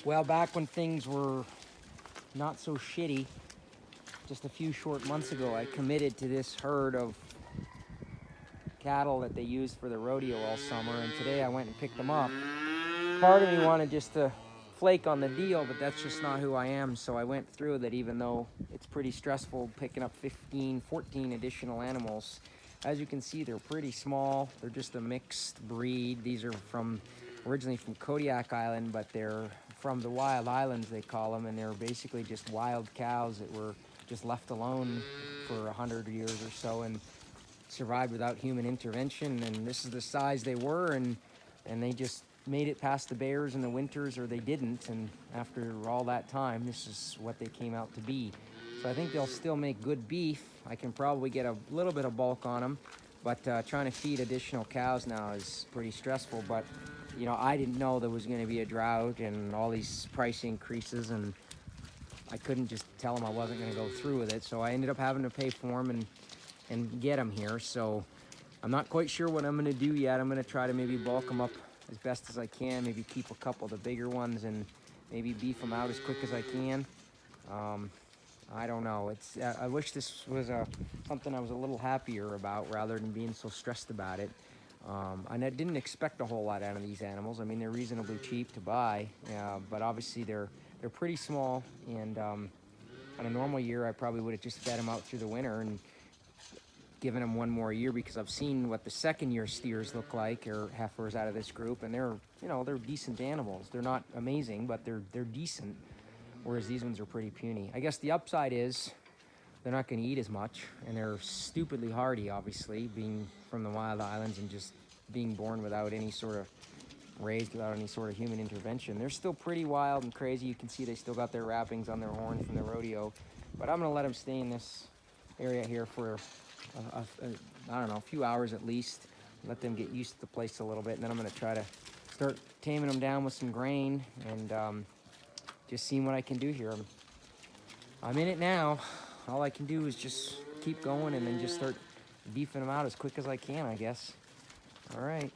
Well, back when things were not so shitty, just a few short months ago, I committed to this herd of cattle that they used for the rodeo all summer, and today I went and picked them up. Part of me wanted just to flake on the deal, but that's just not who I am, so I went through with it, even though it's pretty stressful picking up 15, 14 additional animals. As you can see, they're pretty small. They're just a mixed breed. These are originally from Kodiak Island, but they're from the Wild Islands, they call them, and they're basically just wild cows that were just left alone for 100 years or so and survived without human intervention. And this is the size they were, and they just made it past the bears in the winters, or they didn't. And after all that time, this is what they came out to be. So I think they'll still make good beef. I can probably get a little bit of bulk on them, but trying to feed additional cows now is pretty stressful. But you know, I didn't know there was going to be a drought and all these price increases, and I couldn't just tell them I wasn't going to go through with it. So I ended up having to pay for them and get them here. So I'm not quite sure what I'm going to do yet. I'm going to try to maybe bulk them up as best as I can, maybe keep a couple of the bigger ones and maybe beef them out as quick as I can. I don't know. I wish this was something I was a little happier about rather than being so stressed about it. I didn't expect a whole lot out of these animals. I mean, they're reasonably cheap to buy, but obviously they're pretty small. And on a normal year, I probably would have just fed them out through the winter and given them one more year, because I've seen what the second year steers look like, or heifers out of this group, and they're decent animals. They're not amazing, but they're decent. Whereas these ones are pretty puny. I guess the upside is they're not going to eat as much, and they're stupidly hardy, obviously, being from the Wild Islands and just being born without any sort of raised without any sort of human intervention. They're still pretty wild and crazy. You can see they still got their wrappings on their horns from the rodeo, but I'm going to let them stay in this area here for I don't know, a few hours at least. Let them get used to the place a little bit, and then I'm going to try to start taming them down with some grain and just seeing what I can do here. I'm in it now. All I can do is just keep going and then just start beefing them out as quick as I can, I guess. All right.